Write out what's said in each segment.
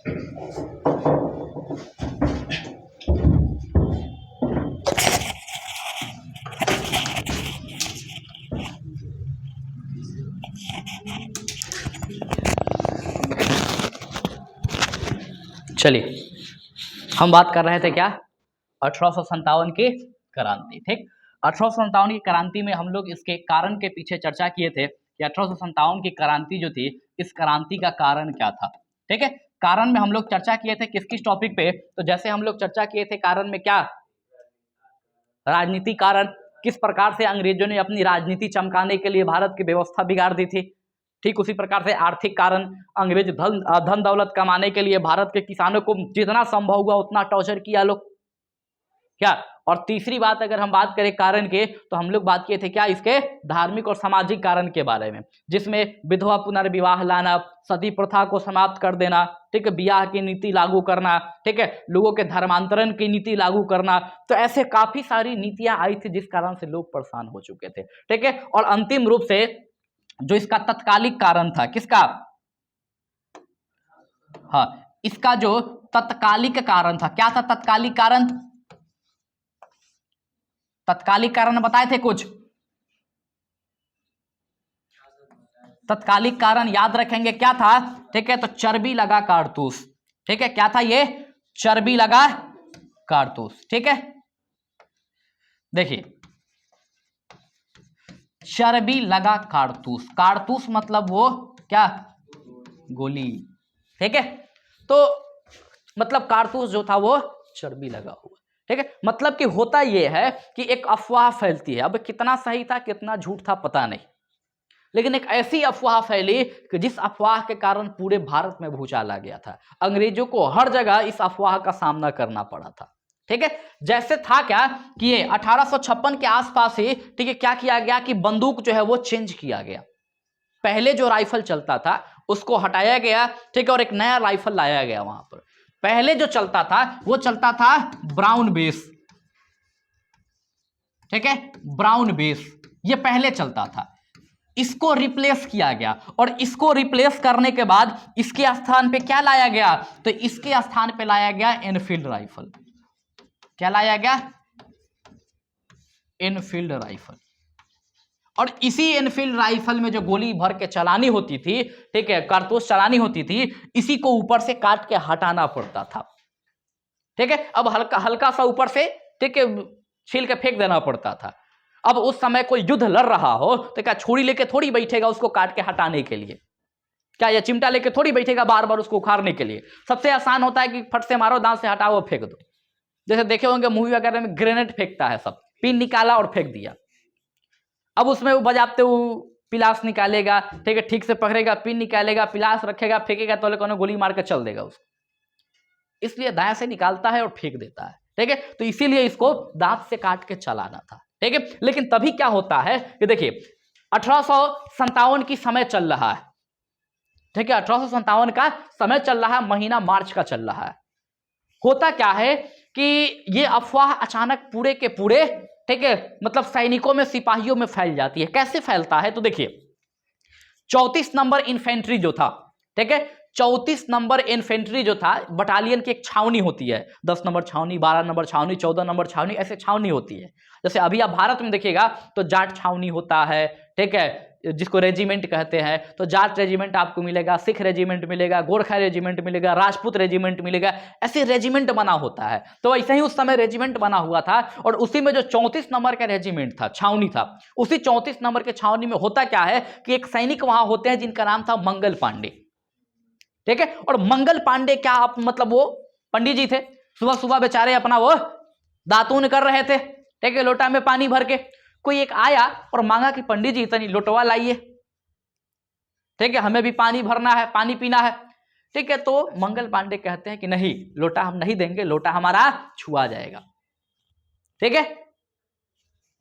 चलिए, हम बात कर रहे थे क्या, 1857 की क्रांति। ठीक, 1857 की क्रांति में हम लोग इसके कारण के पीछे चर्चा किए थे कि 1857 की क्रांति जो थी, इस क्रांति का कारण क्या था। ठीक है, कारण में हम लोग चर्चा किए थे किस किस टॉपिक पे, तो जैसे हम लोग चर्चा किए थे कारण में क्या, राजनीति कारण, किस प्रकार से अंग्रेजों ने अपनी राजनीति चमकाने के लिए भारत की व्यवस्था बिगाड़ दी थी। ठीक उसी प्रकार से आर्थिक कारण, अंग्रेज धन दौलत कमाने के लिए भारत के किसानों को जितना संभव हुआ उतना टॉर्चर किया लोग क्या। और तीसरी बात अगर हम बात करें कारण के, तो हम लोग बात किए थे क्या, इसके धार्मिक और सामाजिक कारण के बारे में, जिसमें विधवा पुनर्विवाह लाना, सती प्रथा को समाप्त कर देना, ठीक है, ब्याह की नीति लागू करना, ठीक है, लोगों के धर्मांतरण की नीति लागू करना। तो ऐसे काफी सारी नीतियां आई थी जिस कारण से लोग परेशान हो चुके थे। ठीक है, और अंतिम रूप से जो इसका तत्कालिक कारण था, किसका, हाँ, इसका जो तत्कालिक कारण था, क्या था तत्कालिक कारण, तत्कालिक कारण बताए थे कुछ, तत्कालिक कारण याद रखेंगे क्या था। ठीक है, तो चर्बी लगा कारतूस। ठीक है, क्या था ये, चर्बी लगा कारतूस। ठीक है, देखिए, चर्बी लगा कारतूस, कारतूस मतलब वो क्या, गोली। ठीक है, तो मतलब कारतूस जो था वो चर्बी लगा हुआ। ठीक है, मतलब कि होता यह है कि एक अफवाह फैलती है, अब कितना सही था कितना झूठ था पता नहीं, लेकिन एक ऐसी अफवाह फैली कि जिस अफवाह के कारण पूरे भारत में भूचाल आ गया था। अंग्रेजों को हर जगह इस अफवाह का सामना करना पड़ा था। ठीक है, जैसे था क्या कि ये 1856 के आसपास ही, ठीक है, क्या किया गया कि बंदूक जो है वो चेंज किया गया। पहले जो राइफल चलता था उसको हटाया गया, ठीक है, और एक नया राइफल लाया गया वहां पर। पहले जो चलता था वो चलता था ब्राउन बेस। ठीक है, ब्राउन बेस ये पहले चलता था, इसको रिप्लेस किया गया, और इसको रिप्लेस करने के बाद इसके स्थान पे क्या लाया गया, तो इसके स्थान पे लाया गया एनफील्ड राइफल। क्या लाया गया, एनफील्ड राइफल। और इसी एनफील्ड राइफल में जो गोली भर के चलानी होती थी, ठीक है, कारतूस चलानी होती थी, इसी को ऊपर से काट के हटाना पड़ता था। ठीक है, अब हल्का हल्का सा ऊपर से, ठीक है, छील के फेंक देना पड़ता था। अब उस समय कोई युद्ध लड़ रहा हो तो क्या छुरी लेके थोड़ी बैठेगा उसको काट के हटाने के लिए, क्या या चिमटा लेके थोड़ी बैठेगा बार बार उसको उखाड़ने के लिए। सबसे आसान होता है कि फट से मारो, दांत से हटाओ, फेंक दो। जैसे देखे होंगे मूवी वगैरह में ग्रेनेड फेंकता है सब, पिन निकाला और फेंक दिया। अब उसमें वो बजाते वो पिलास निकालेगा, ठीक है, ठीक से पकड़ेगा, पिन निकालेगा, पिलास रखेगा, फेंकेगा तो कोनो गोली मार के चल देगा उसको। इसलिए दाएं से निकालता है और फेंक देता है। ठीक है, तो इसीलिए इसको दांत से काट के चलाना था। ठीक है, लेकिन तभी क्या होता है कि देखिए 1857 की समय चल रहा है। ठीक है, 1857 का समय चल रहा है, महीना मार्च का चल रहा है। होता क्या है कि ये अफवाह अचानक पूरे के पूरे, ठीक है, मतलब सैनिकों में, सिपाहियों में फैल जाती है। कैसे फैलता है, तो देखिए 34 नंबर इन्फेंट्री जो था, ठीक है, 34 नंबर इन्फेंट्री जो था, बटालियन की एक छावनी होती है, 10 नंबर छावनी, 12 नंबर छावनी, 14 नंबर छावनी, ऐसे छावनी होती है। जैसे अभी आप भारत में देखिएगा तो जाट छावनी होता है, ठीक है, जिसको रेजिमेंट कहते हैं, तो जाट रेजिमेंट आपको मिलेगा, सिख रेजिमेंट मिलेगा, गोरखा रेजिमेंट मिलेगा, राजपूत रेजिमेंट मिलेगा, ऐसे रेजिमेंट बना होता है। तो ऐसे ही उस समय रेजिमेंट बना हुआ था, और उसी में जो 34 नंबर का रेजिमेंट था, छावनी था, उसी 34 नंबर के छावनी में होता क्या है कि एक सैनिक वहां होते हैं जिनका नाम था मंगल पांडे। ठीक है, और मंगल पांडे क्या आप मतलब वो पंडित जी थे, सुबह सुबह बेचारे अपना वो दातून कर रहे थे, ठीक है, लोटा में पानी भर के। कोई एक आया और मांगा कि पंडित जी इतनी लोटवा लाइए, ठीक है, हमें भी पानी भरना है, पानी पीना है। ठीक है, तो मंगल पांडे कहते हैं कि नहीं, लोटा हम नहीं देंगे, लोटा हमारा छुआ जाएगा। ठीक है,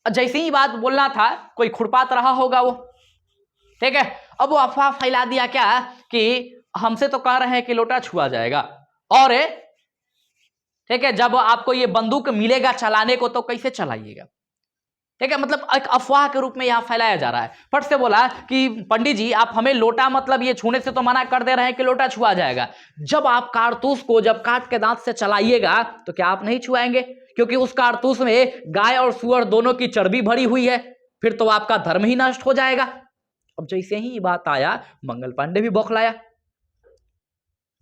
जैसे ही बात बोलना था कोई खुरपात रहा होगा वो, ठीक है, अब वो अफवाह फैला दिया क्या कि हमसे तो कह रहे हैं कि लोटा छुआ जाएगा, और ठीक है, जब आपको ये बंदूक मिलेगा चलाने को तो कैसे चलाइएगा। ठीक है, मतलब एक अफवाह के रूप में यहां फैलाया जा रहा है। फट से बोला कि पंडित जी आप हमें लोटा मतलब ये छूने से तो मना कर दे रहे हैं कि लोटा छुआ जाएगा, जब आप कारतूस को जब काट के दांत से चलाइएगा तो क्या आप नहीं छुआएंगे? क्योंकि उस कारतूस में गाय और सुअर दोनों की चर्बी भरी हुई है, फिर तो आपका धर्म ही नष्ट हो जाएगा। अब जैसे ही ये बात आया मंगल पांडे भी बौखलाया।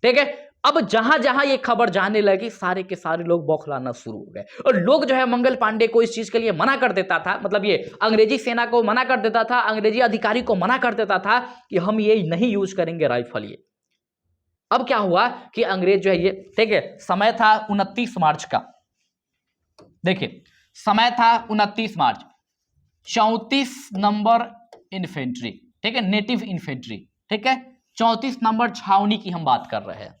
ठीक है, अब जहां जहां ये खबर जाने लगी सारे के सारे लोग बौखलाना शुरू हो गए, और लोग जो है मंगल पांडे को इस चीज के लिए मना कर देता था, मतलब ये अंग्रेजी सेना को मना कर देता था, अंग्रेजी अधिकारी को मना कर देता था कि हम ये नहीं यूज करेंगे राइफल ये। अब क्या हुआ कि अंग्रेज जो है ये, ठीक है, समय था 29 मार्च का, देखिए समय था 29 मार्च, 34 नंबर इन्फेंट्री, ठीक है, नेटिव इन्फेंट्री, ठीक है, 34 नंबर छावनी की हम बात कर रहे हैं।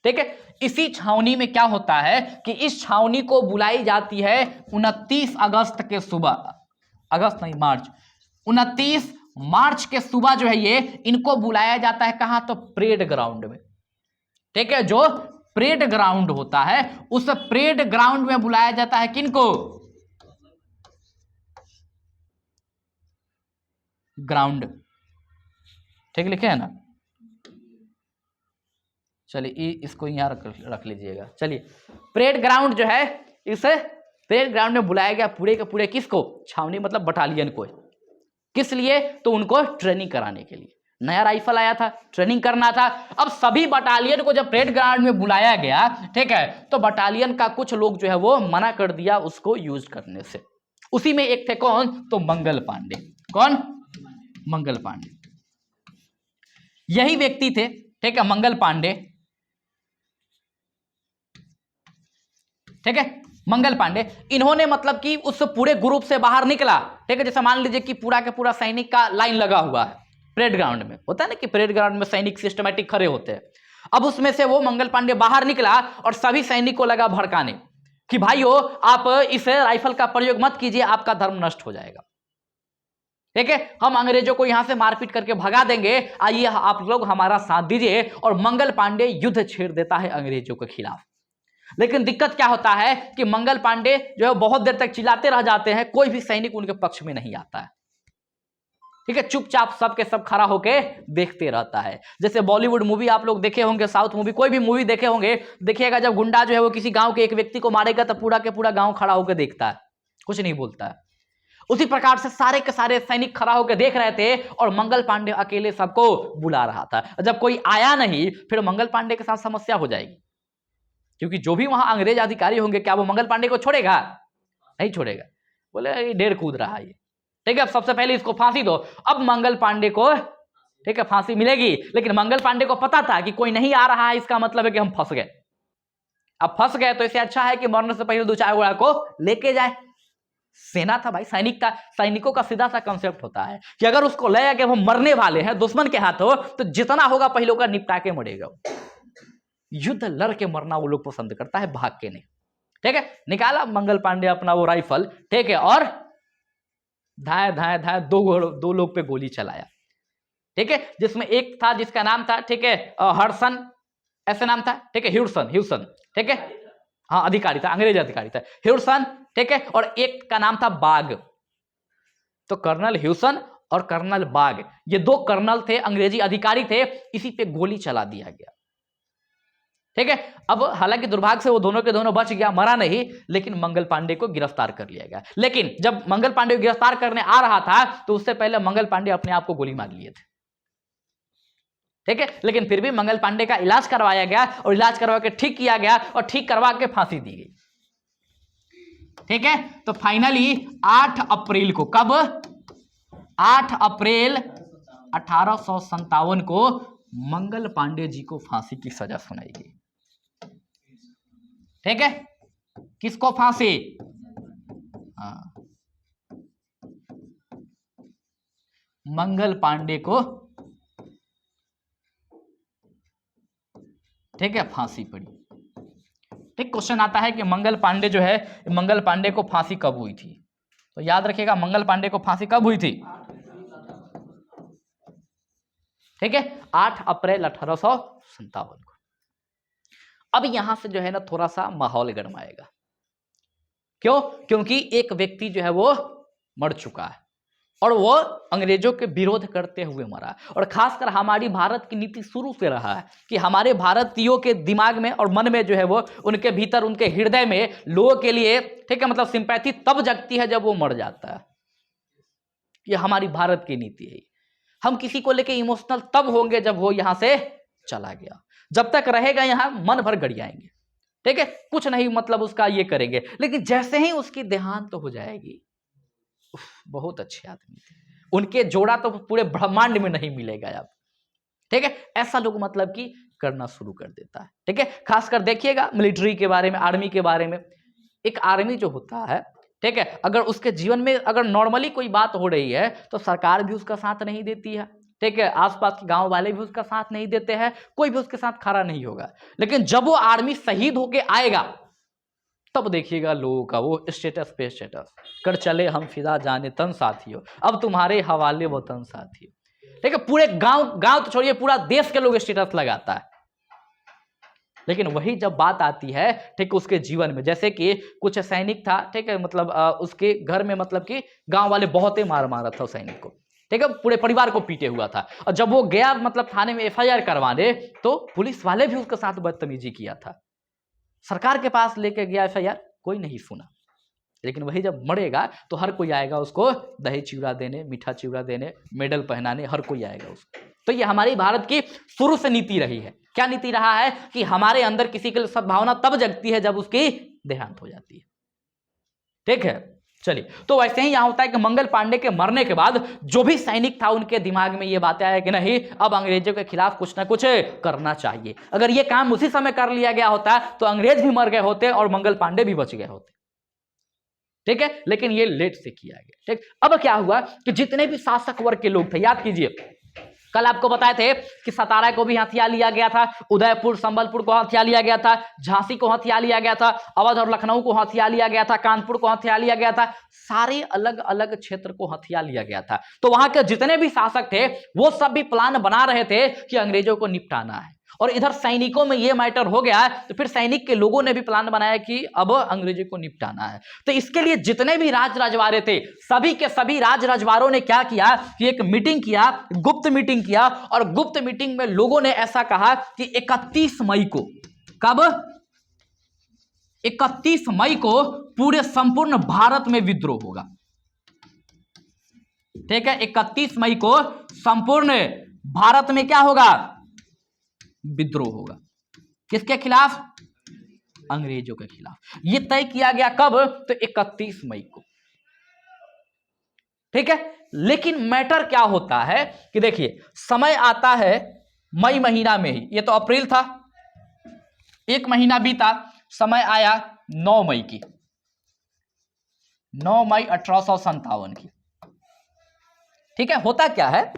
ठीक है, इसी छावनी में क्या होता है कि इस छावनी को बुलाई जाती है 29 अगस्त के सुबह, अगस्त नहीं मार्च, 29 मार्च के सुबह जो है ये इनको बुलाया जाता है कहां? तो परेड ग्राउंड में। ठीक है, जो परेड ग्राउंड होता है उस परेड ग्राउंड में बुलाया जाता है किनको? ग्राउंड, ठीक लिखे है ना, चलिए इसको यहां रख लीजिएगा। चलिए परेड ग्राउंड जो है, इस परेड ग्राउंड में बुलाया गया पूरे के पूरे किसको? छावनी मतलब बटालियन को। किस लिए? तो उनको ट्रेनिंग कराने के लिए, नया राइफल आया था, ट्रेनिंग करना था। अब सभी बटालियन को जब परेड ग्राउंड में बुलाया गया, ठीक है, तो बटालियन का कुछ लोग जो है वो मना कर दिया उसको यूज करने से। उसी में एक थे कौन? तो मंगल पांडे। कौन? मंगल पांडे, यही व्यक्ति थे, ठीक है, मंगल पांडे। ठीक है, मंगल पांडे, इन्होंने मतलब कि उस पूरे ग्रुप से बाहर निकला। ठीक है, जैसे मान लीजिए कि पूरा के पूरा सैनिक का लाइन लगा हुआ है परेड ग्राउंड में, होता है ना कि परेड ग्राउंड में सैनिक सिस्टमैटिक खड़े होते हैं। अब उसमें से वो मंगल पांडे बाहर निकला और सभी सैनिक को लगा भड़काने कि भाइयों आप इस राइफल का प्रयोग मत कीजिए, आपका धर्म नष्ट हो जाएगा। ठीक है, हम अंग्रेजों को यहां से मारपीट करके भगा देंगे, आइए आप लोग हमारा साथ दीजिए। और मंगल पांडे युद्ध छेड़ देता है अंग्रेजों के खिलाफ। लेकिन दिक्कत क्या होता है कि मंगल पांडे जो है बहुत देर तक चिल्लाते रह जाते हैं, कोई भी सैनिक उनके पक्ष में नहीं आता है। ठीक है, चुपचाप सब के सब खड़ा होके देखते रहता है। जैसे बॉलीवुड मूवी आप लोग देखे होंगे, साउथ मूवी, कोई भी मूवी देखे होंगे, देखिएगा जब गुंडा जो है वो किसी गांव के एक व्यक्ति को मारेगा तो पूरा के पूरा गांव खड़ा होकर देखता है, कुछ नहीं बोलता है। उसी प्रकार से सारे के सारे सैनिक खड़ा होकर देख रहे थे और मंगल पांडे अकेले सबको बुला रहा था। जब कोई आया नहीं, फिर मंगल पांडे के साथ समस्या हो जाएगी, क्योंकि जो भी वहां अंग्रेज अधिकारी होंगे क्या वो मंगल पांडे को छोड़ेगा? नहीं छोड़ेगा। बोले ये डेढ़ कूद रहा है ये, ठीक है, अब सबसे पहले इसको फांसी दो। अब मंगल पांडे को, ठीक है, फांसी मिलेगी, लेकिन मंगल पांडे को पता था कि कोई नहीं आ रहा है, इसका मतलब है कि हम फंस गए। अब फंस गए तो इससे अच्छा है कि मरने से पहले दो चार गोला को लेके जाए। सेना था भाई, सैनिक था, सैनिकों का सीधा सा कंसेप्ट होता है कि अगर उसको ले कि हम मरने वाले हैं दुश्मन के हाथों, तो जितना होगा पहले का निपटा के मरेगा। युद्ध लड़ के मरना वो लोग पसंद करता है, भाग के नहीं। ठीक है, निकाला मंगल पांडे अपना वो राइफल, ठीक है, और धाए धाए धाए दो लोग पे गोली चलाया। ठीक है, जिसमें एक था जिसका नाम था, ठीक है, हर्सन, ऐसे नाम था, ठीक है, ह्यूसन, ठीक है, हाँ अधिकारी था, अंग्रेज अधिकारी था, ह्यूसन, ठीक है, और एक का नाम था बाग। तो कर्नल ह्यूसन और कर्नल बाग, ये दो कर्नल थे, अंग्रेजी अधिकारी थे, इसी पे गोली चला दिया गया। ठीक है, अब हालांकि दुर्भाग्य से वो दोनों के दोनों बच गया, मरा नहीं, लेकिन मंगल पांडे को गिरफ्तार कर लिया गया। लेकिन जब मंगल पांडे को गिरफ्तार करने आ रहा था तो उससे पहले मंगल पांडे अपने आप को गोली मार लिए थे। ठीक है, लेकिन फिर भी मंगल पांडे का इलाज करवाया गया और इलाज करवा के ठीक किया गया और ठीक करवा के फांसी दी गई। ठीक है, तो फाइनली 8 अप्रैल को, कब? 8 अप्रैल 1857 को मंगल पांडे जी को फांसी की सजा सुनाई गई। ठीक है, किसको फांसी? हाँ, मंगल पांडे को, ठीक है, फांसी पड़ी। ठीक, क्वेश्चन आता है कि मंगल पांडे जो है, मंगल पांडे को फांसी कब हुई थी? तो याद रखिएगा मंगल पांडे को फांसी कब हुई थी? ठीक है, 8 अप्रैल 1857 को। अब यहां से जो है ना थोड़ा सा माहौल गरमाएगा। क्यों? क्योंकि एक व्यक्ति जो है वो मर चुका है और वो अंग्रेजों के विरोध करते हुए मरा। और खासकर हमारी भारत की नीति शुरू से रहा है कि हमारे भारतीयों के दिमाग में और मन में जो है वो उनके भीतर, उनके हृदय में लोगों के लिए, ठीक है, मतलब सिंपैथी तब जगती है जब वो मर जाता है। ये हमारी भारत की नीति है। हम किसी को लेके इमोशनल तब होंगे जब वो यहां से चला गया। जब तक रहेगा यहां मन भर गड़ियाएंगे, ठीक है, कुछ नहीं मतलब उसका ये करेंगे, लेकिन जैसे ही उसकी देहांत तो हो जाएगी, बहुत अच्छे आदमी थे, उनके जोड़ा तो पूरे ब्रह्मांड में नहीं मिलेगा अब, ठीक है, ऐसा लोग मतलब कि करना शुरू कर देता है। ठीक है, खासकर देखिएगा मिलिट्री के बारे में, आर्मी के बारे में। एक आर्मी जो होता है, ठीक है, अगर उसके जीवन में अगर नॉर्मली कोई बात हो रही है तो सरकार भी उसका साथ नहीं देती है, ठीक है, आसपास के गांव वाले भी उसका साथ नहीं देते हैं, कोई भी उसके साथ खड़ा नहीं होगा। लेकिन जब वो आर्मी शहीद होके आएगा तब देखिएगा लोगों का वो स्टेटस पे स्टेटस, कर चले हम फिदा जाने तन साथियों, अब तुम्हारे हवाले वतन साथियों। ठीक है, पूरे गांव तो छोड़िए, पूरा देश के लोग स्टेटस लगाता है। लेकिन वही जब बात आती है, ठीक, उसके जीवन में, जैसे कि कुछ सैनिक था, ठीक है, मतलब उसके घर में मतलब कि गांव वाले बहुत ही मारा था उस सैनिक को, ठीक है, पूरे परिवार को पीटे हुआ था। और जब वो गया मतलब थाने में FIR करवाने, तो पुलिस वाले भी उसके साथ बदतमीजी किया था। सरकार के पास लेके गया FIR, कोई नहीं सुना। लेकिन वही जब मरेगा तो हर कोई आएगा उसको दही चिवड़ा देने, मीठा चिवड़ा देने, मेडल पहनाने, हर कोई आएगा उसको। तो ये हमारी भारत की शुरू से नीति रही है। क्या नीति रहा है कि हमारे अंदर किसी के लिए सद्भावना तब जगती है जब उसकी देहांत हो जाती है। ठीक है, चलिए, तो वैसे ही यहां होता है कि मंगल पांडे के मरने के बाद जो भी सैनिक था उनके दिमाग में ये बातें आया कि नहीं, अब अंग्रेजों के खिलाफ कुछ ना कुछ करना चाहिए। अगर ये काम उसी समय कर लिया गया होता तो अंग्रेज भी मर गए होते और मंगल पांडे भी बच गए होते। ठीक है, लेकिन ये लेट से किया गया। ठीक, अब क्या हुआ कि जितने भी शासक वर्ग के लोग थे, याद कीजिए कल आपको बताए थे कि सतारा को भी हथिया लिया गया था, उदयपुर संबलपुर को हथिया लिया गया था, झांसी को हथिया लिया गया था, अवध और लखनऊ को हथिया लिया गया था, कानपुर को हथिया लिया गया था, सारे अलग अलग क्षेत्र को हथिया लिया गया था। तो वहां के जितने भी शासक थे वो सब भी प्लान बना रहे थे कि अंग्रेजों को निपटाना है। और इधर सैनिकों में ये मैटर हो गया, तो फिर सैनिक के लोगों ने भी प्लान बनाया कि अब अंग्रेजों को निपटाना है। तो इसके लिए जितने भी राज रजवाड़े थे, सभी के सभी राज रजवाड़ों ने क्या किया कि एक मीटिंग किया, गुप्त मीटिंग किया। और गुप्त मीटिंग में लोगों ने ऐसा कहा कि 31 मई को, कब, 31 मई को पूरे संपूर्ण भारत में विद्रोह होगा। ठीक है, 31 मई को संपूर्ण भारत में क्या होगा, विद्रोह होगा। किसके खिलाफ, अंग्रेजों के खिलाफ। यह तय किया गया कब, तो 31 मई को। ठीक है, लेकिन मैटर क्या होता है कि देखिए समय आता है मई महीना में ही, ये तो अप्रैल था, एक महीना बीता, समय आया 9 मई की, 9 मई 1857 की। ठीक है, होता क्या है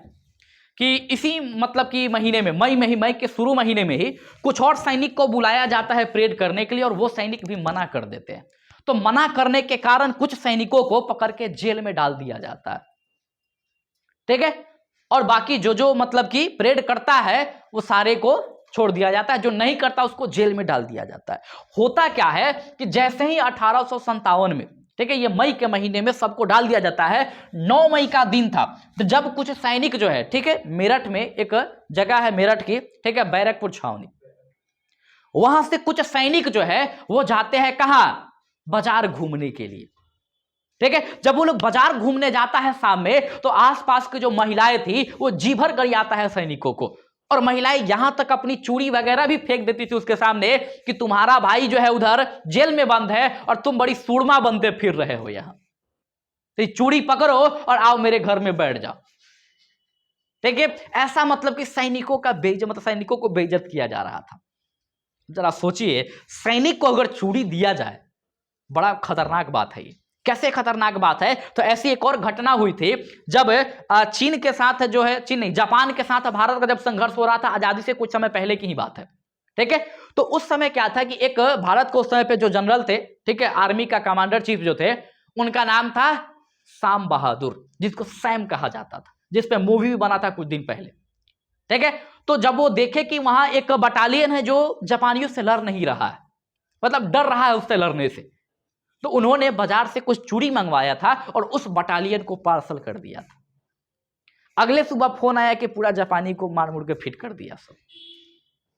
कि इसी मतलब कि महीने में, मई के शुरू महीने में ही कुछ और सैनिक को बुलाया जाता है परेड करने के लिए, और वो सैनिक भी मना कर देते हैं। तो मना करने के कारण कुछ सैनिकों को पकड़ के जेल में डाल दिया जाता है। ठीक है, और बाकी जो मतलब कि परेड करता है वो सारे को छोड़ दिया जाता है, जो नहीं करता उसको जेल में डाल दिया जाता है। होता क्या है कि जैसे ही 1857 में, ठीक है, ये मई के महीने में सबको डाल दिया जाता है, 9 मई का दिन था, तो जब कुछ सैनिक जो है, ठीक है, मेरठ में एक जगह है मेरठ की, ठीक है, बैरकपुर छावनी, वहां से कुछ सैनिक जो है वो जाते हैं कहां, बाजार घूमने के लिए। ठीक है, जब वो लोग बाजार घूमने जाता है शाम में, तो आसपास की जो महिलाएं थी वो जी भर कर आता है सैनिकों को, और महिलाएं यहां तक अपनी चूड़ी वगैरह भी फेंक देती थी उसके सामने कि तुम्हारा भाई जो है उधर जेल में बंद है और तुम बड़ी सूरमा बनते फिर रहे हो यहां, तो चूड़ी पकड़ो और आओ मेरे घर में बैठ जाओ। ठीक है, ऐसा मतलब कि सैनिकों का मतलब सैनिकों को बेइज्जत किया जा रहा था। जरा सोचिए, सैनिक को अगर चूड़ी दिया जाए, बड़ा खतरनाक बात है ये। कैसे खतरनाक बात है, तो ऐसी एक और घटना हुई थी जब चीन के साथ जो है, चीन नहीं, जापान के साथ भारत का जब संघर्ष हो रहा था, आजादी से कुछ समय पहले की ही बात है। ठीक है, तो उस समय क्या था कि एक भारत को उस समय पे जो जनरल थे, ठीक है, आर्मी का कमांडर चीफ जो थे, उनका नाम था शाम बहादुर, जिसको सैम कहा जाता था, जिसपे मूवी भी बना था कुछ दिन पहले। ठीक है, तो जब वो देखे कि वहां एक बटालियन है जो जापानियों से लड़ नहीं रहा है, मतलब डर रहा है उससे लड़ने से, तो उन्होंने बाजार से कुछ चूड़ी मंगवाया था और उस बटालियन को पार्सल कर दिया था। अगले सुबह फोन आया कि पूरा जापानी को मार मुड़ के फिट कर दिया सब।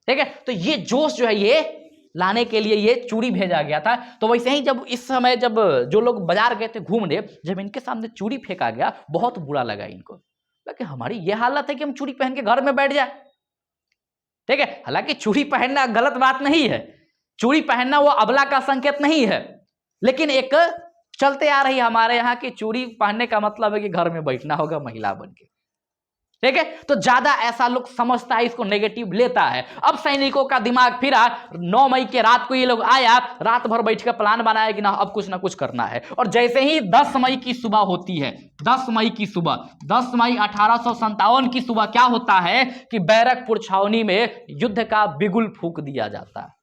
ठीक है, तो ये जोश जो है ये लाने के लिए ये चूड़ी भेजा गया था। तो वैसे ही जब इस समय जब जो लोग बाजार गए थे घूमने, जब इनके सामने चूड़ी फेंका गया बहुत बुरा लगा इनको, कि हमारी ये हालत है कि हम चूड़ी पहन के घर में बैठ जाए। ठीक है, हालांकि चूड़ी पहनना गलत बात नहीं है, चूड़ी पहनना वो अबला का संकेत नहीं है, लेकिन एक चलते आ रही हमारे यहाँ की चूड़ी पहनने का मतलब है कि घर में बैठना होगा महिला बन के। ठीक है, तो ज्यादा ऐसा लोग समझता है, इसको नेगेटिव लेता है। अब सैनिकों का दिमाग फिरा, 9 मई के रात को ये लोग आया, रात भर बैठ कर प्लान बनाया कि ना अब कुछ ना कुछ करना है। और जैसे ही 10 मई की सुबह होती है, 10 मई की सुबह, 10 मई 1857 की सुबह क्या होता है कि बैरकपुर छावनी में युद्ध का बिगुल फूंक दिया जाता है।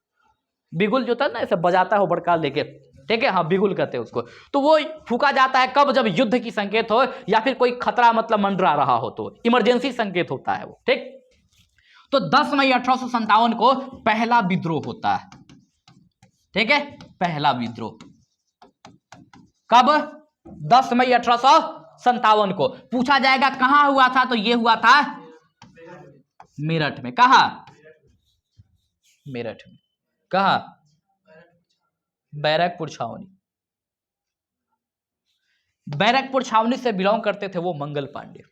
बिगुल जो था ना ऐसे बजाता है वो बड़का लेके, ठीक है, हाँ बिगुल कहते हैं उसको। तो वो फूका जाता है कब, जब युद्ध की संकेत हो या फिर कोई खतरा मतलब मंडरा रहा हो, तो इमरजेंसी संकेत होता है वो। ठीक, तो 10 मई 1857 को पहला विद्रोह होता है। ठीक है, पहला विद्रोह कब, 10 मई 1857 को। पूछा जाएगा कहां हुआ था, तो ये हुआ था मेरठ में। कहा, मेरठ में। कहा, बैरकपुर छावनी। बैरकपुर छावनी से बिलोंग करते थे वो मंगल पांडे,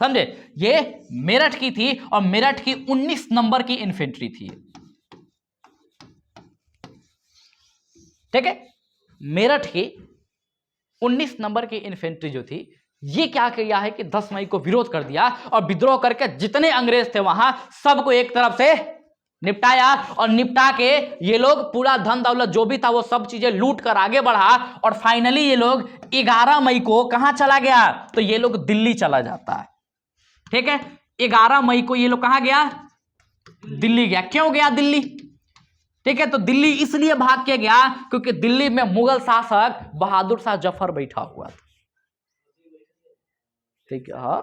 समझे। ये मेरठ की थी और मेरठ की 19 नंबर की इन्फेंट्री थी। ठीक है, मेरठ की 19 नंबर की इन्फेंट्री जो थी, ये क्या किया है कि 10 मई को विरोध कर दिया और विद्रोह करके जितने अंग्रेज थे वहां सबको एक तरफ से निपटाया। और निपटा के ये लोग पूरा धन दौलत जो भी था वो सब चीजें लूट कर आगे बढ़ा। और फाइनली ये लोग 11 मई को कहां चला गया, तो ये लोग दिल्ली चला जाता है। ठीक है, 11 मई को ये लोग कहां गया, दिल्ली गया। क्यों गया दिल्ली, ठीक है, तो दिल्ली इसलिए भाग के गया क्योंकि दिल्ली में मुगल शासक बहादुर शाह जफर बैठा हुआ था। ठीक है, हाँ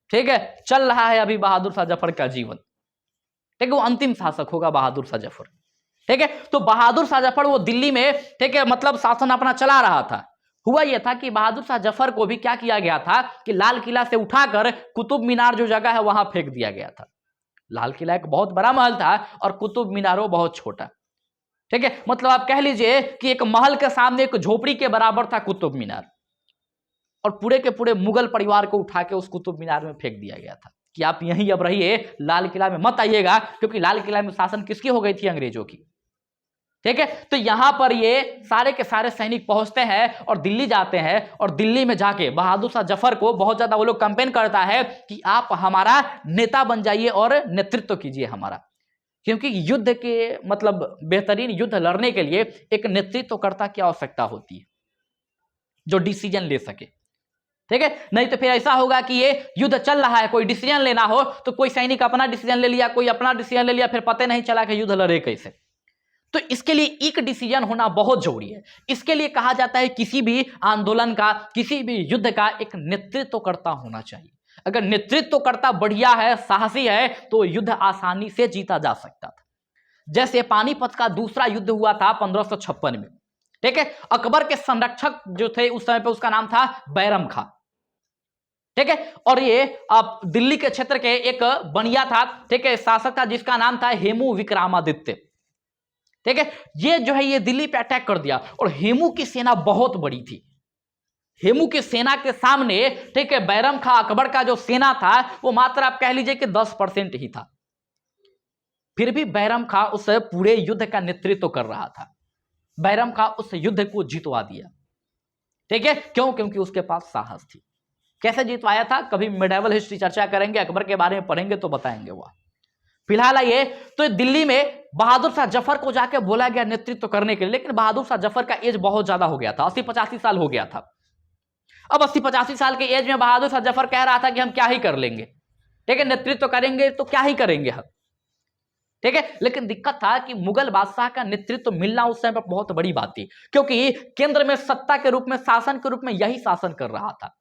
ठीक है, चल रहा है अभी बहादुर शाह जफर का जीवन। ठीक है, वो अंतिम शासक होगा बहादुर शाह जफर। ठीक है, तो बहादुर शाह जफर वो दिल्ली में, ठीक है, मतलब शासन अपना चला रहा था। हुआ यह था कि बहादुर शाह जफर को भी क्या किया गया था कि लाल किला से उठाकर कुतुब मीनार जो जगह है वहां फेंक दिया गया था। लाल किला एक बहुत बड़ा महल था और कुतुब मीनार वो बहुत छोटा। ठीक है, मतलब आप कह लीजिए कि एक महल के सामने एक झोपड़ी के बराबर था कुतुब मीनार, और पूरे के पूरे मुगल परिवार को उठा के उस कुतुब मीनार में फेंक दिया गया था कि आप यहीं अब रहिए, लाल किला में मत आइएगा, क्योंकि लाल किला में शासन किसकी हो गई थी, अंग्रेजों की। ठीक है, तो यहां पर ये सारे के सारे सैनिक पहुंचते हैं और दिल्ली जाते हैं। और दिल्ली में जाके बहादुर शाह जफर को बहुत ज्यादा वो लोग कैंपेन करता है कि आप हमारा नेता बन जाइए और नेतृत्व कीजिए हमारा, क्योंकि युद्ध के मतलब बेहतरीन युद्ध लड़ने के लिए एक नेतृत्वकर्ता की आवश्यकता होती है जो डिसीजन ले सके। ठीक है, नहीं तो फिर ऐसा होगा कि ये युद्ध चल रहा है, कोई डिसीजन लेना हो तो कोई सैनिक अपना डिसीजन ले लिया, कोई अपना डिसीजन ले लिया, फिर पता नहीं चला कि युद्ध लड़े कैसे। तो इसके लिए एक डिसीजन होना बहुत जरूरी है। इसके लिए कहा जाता है किसी भी आंदोलन का, किसी भी युद्ध का एक नेतृत्वकर्ता होना चाहिए। अगर नेतृत्वकर्ता बढ़िया है, साहसी है, तो युद्ध आसानी से जीता जा सकता था। जैसे पानीपत का दूसरा युद्ध हुआ था 1556 में। ठीक है, अकबर के संरक्षक जो थे उस समय पे उसका नाम था बैरम खां। ठीक है, और ये आप दिल्ली के क्षेत्र के एक बनिया था, ठीक है, शासक था जिसका नाम था हेमू विक्रमादित्य। ठीक है, ये जो है ये दिल्ली पे अटैक कर दिया और हेमू की सेना बहुत बड़ी थी। हेमू की सेना के सामने, ठीक है, बैरम खां अकबर का जो सेना था वो मात्र आप कह लीजिए कि 10% ही था। फिर भी बैरम खां उस पूरे युद्ध का नेतृत्व कर रहा था। बैरम खां उस युद्ध को जितवा दिया। ठीक है, क्यों? क्योंकि उसके पास साहस थी। कैसे जितवाया था, कभी मेडिवल हिस्ट्री चर्चा करेंगे, अकबर के बारे में पढ़ेंगे तो बताएंगे वह। फिलहाल ये तो दिल्ली में बहादुर शाह जफर को जाके बोला गया नेतृत्व करने के लिए, लेकिन बहादुर शाह जफर का एज बहुत ज्यादा हो गया था, 80-85 साल हो गया था। अब 80-85 साल के एज में बहादुर शाह जफर कह रहा था कि हम क्या ही कर लेंगे, ठीक है, नेतृत्व करेंगे तो क्या ही करेंगे हम। ठीक है, लेकिन दिक्कत था कि मुगल बादशाह का नेतृत्व मिलना उस समय पर बहुत बड़ी बात थी, क्योंकि केंद्र में सत्ता के रूप में, शासन के रूप में यही शासन कर रहा था।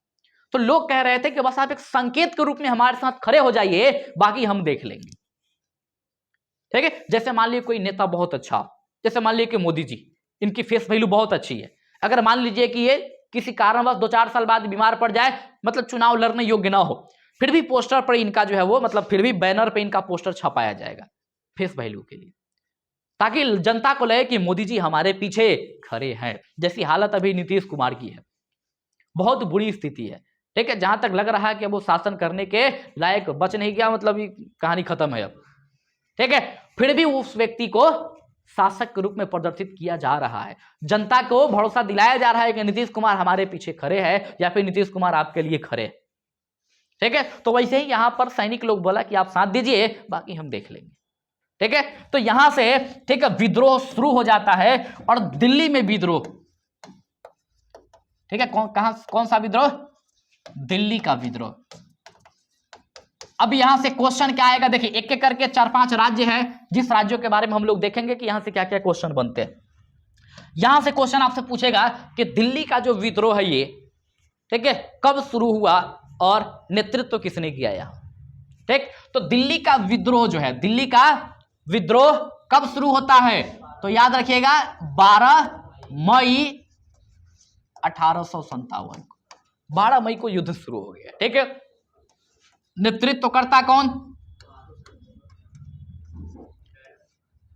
तो लोग कह रहे थे कि बस आप एक संकेत के रूप में हमारे साथ खड़े हो जाइए, बाकी हम देख लेंगे। ठीक है, जैसे मान लीजिए कोई नेता बहुत अच्छा, जैसे मान लीजिए कि मोदी जी, इनकी फेस वैल्यू बहुत अच्छी है, अगर मान लीजिए कि ये किसी कारणवश 2-4 साल बाद बीमार पड़ जाए, मतलब चुनाव लड़ने योग्य ना हो, फिर भी पोस्टर पर इनका जो है वो, मतलब फिर भी बैनर पे इनका पोस्टर छपाया जाएगा फेस वैल्यू के लिए, ताकि जनता को लगे कि मोदी जी हमारे पीछे खड़े हैं। जैसी हालत अभी नीतीश कुमार की है, बहुत बुरी स्थिति है, ठीक है। जहां तक लग रहा है कि वो शासन करने के लायक बच नहीं गया, मतलब ये कहानी खत्म है अब, ठीक है। फिर भी उस व्यक्ति को शासक के रूप में प्रदर्शित किया जा रहा है, जनता को भरोसा दिलाया जा रहा है कि नीतीश कुमार हमारे पीछे खड़े हैं, या फिर नीतीश कुमार आपके लिए खड़े हैं, ठीक है। तो वैसे ही यहां पर सैनिक लोग बोला कि आप साथ दीजिए, बाकी हम देख लेंगे, ठीक है। तो यहां से, ठीक है, विद्रोह शुरू हो जाता है, और दिल्ली में विद्रोह, ठीक है। कौन सा विद्रोह? दिल्ली का विद्रोह। अब यहां से क्वेश्चन क्या आएगा, देखिए एक एक करके 4-5 राज्य हैं, जिस राज्यों के बारे में हम लोग देखेंगे कि यहां से क्या क्या क्वेश्चन बनते हैं। यहां से क्वेश्चन आपसे पूछेगा कि दिल्ली का जो विद्रोह है ये, ठीक है, कब शुरू हुआ और नेतृत्व किसने किया यहां, ठीक। तो दिल्ली का विद्रोह जो है, दिल्ली का विद्रोह कब शुरू होता है, तो याद रखिएगा 12 मई 1857 को, 12 मई को युद्ध शुरू हो गया, ठीक है। नेतृत्व करता कौन?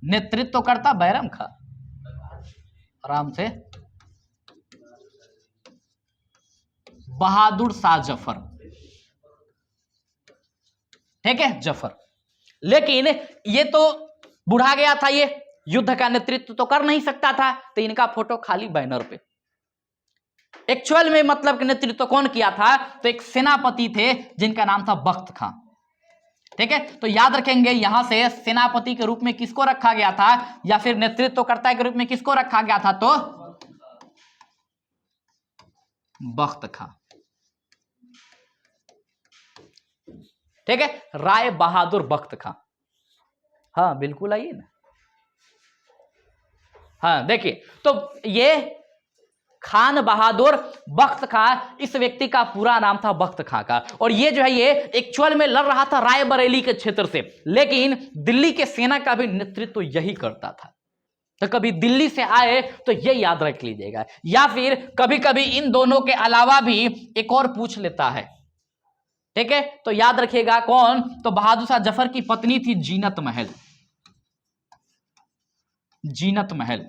नेतृत्व करता बैरम खां, आराम से, बहादुर शाह जफर, ठीक है, जफर। लेकिन ये तो बुढ़ा गया था, ये युद्ध का नेतृत्व तो कर नहीं सकता था, तो इनका फोटो खाली बैनर पे। एक्चुअल में मतलब कि नेतृत्व कौन किया था, तो एक सेनापति थे जिनका नाम था बख्त खां, ठीक है। तो याद रखेंगे यहां से सेनापति के रूप में किसको रखा गया था, या फिर नेतृत्वकर्ता के रूप में किसको रखा गया था, तो बख्त खां, ठीक है, राय बहादुर बख्त खां। हाँ बिल्कुल, आइए ना। हाँ देखिए, तो ये खान बहादुर बख्त खां, इस व्यक्ति का पूरा नाम था बख्त खां का, और ये जो है ये एक्चुअल में लड़ रहा था रायबरेली के क्षेत्र से, लेकिन दिल्ली के सेना का भी नेतृत्व यही करता था। तो कभी दिल्ली से आए तो ये याद रख लीजिएगा, या फिर कभी कभी इन दोनों के अलावा भी एक और पूछ लेता है, ठीक है। तो याद रखिएगा कौन, तो बहादुर शाह जफर की पत्नी थी जीनत महल, जीनत महल,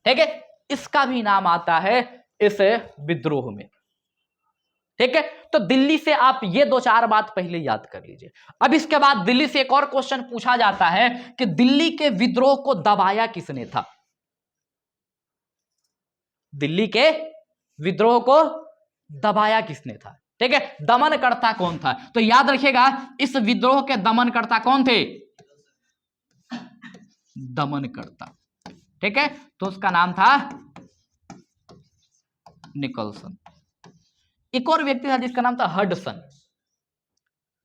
ठीक है। इसका भी नाम आता है इस विद्रोह में, ठीक है। तो दिल्ली से आप ये 2-4 बात पहले याद कर लीजिए। अब इसके बाद दिल्ली से एक और क्वेश्चन पूछा जाता है कि दिल्ली के विद्रोह को दबाया किसने था, दिल्ली के विद्रोह को दबाया किसने था, ठीक है, दमनकर्ता कौन था। तो याद रखिएगा इस विद्रोह के दमनकर्ता कौन थे, दमनकर्ता, ठीक है। तो उसका नाम था निकलसन। एक और व्यक्ति था जिसका नाम था हडसन।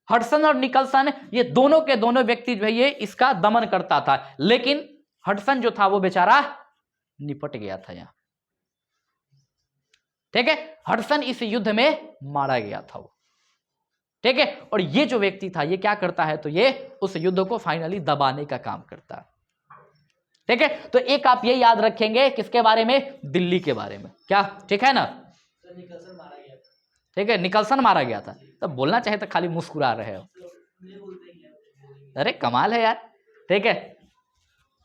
हडसन और निकलसन, ये दोनों के दोनों व्यक्ति जो है ये इसका दमन करता था, लेकिन हडसन जो था वो बेचारा निपट गया था यहां, ठीक है। हडसन इस युद्ध में मारा गया था वो, ठीक है। और ये जो व्यक्ति था ये क्या करता है, तो ये उस युद्ध को फाइनली दबाने का काम करता है, ठीक है। तो एक आप ये याद रखेंगे किसके बारे में, दिल्ली के बारे में, क्या ठीक है ना, ठीक है, निकलसन मारा गया था। तब बोलना चाहे तो खाली मुस्कुरा रहे हो, अरे कमाल है यार, ठीक है।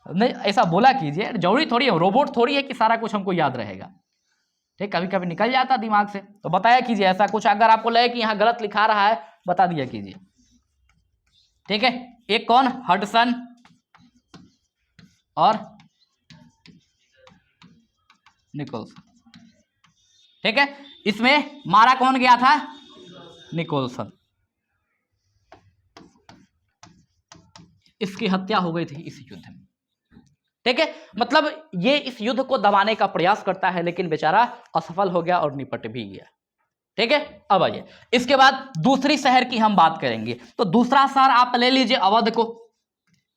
नहीं ऐसा बोला कीजिए, जरूरी थोड़ी है, रोबोट थोड़ी है कि सारा कुछ हमको याद रहेगा, ठीक, कभी कभी निकल जाता दिमाग से, तो बताया कीजिए ऐसा कुछ, अगर आपको लगे कि यहाँ गलत लिखा रहा है बता दिया कीजिए, ठीक है। एक कौन, हडसन और निकोलसन, ठीक है। इसमें मारा कौन गया था, निकोलसन, इसकी हत्या हो गई थी इस युद्ध में, ठीक है। मतलब ये इस युद्ध को दबाने का प्रयास करता है, लेकिन बेचारा असफल हो गया और निपट भी गया, ठीक है। अब आइए इसके बाद दूसरी शहर की हम बात करेंगे। तो दूसरा शहर आप ले लीजिए अवध को,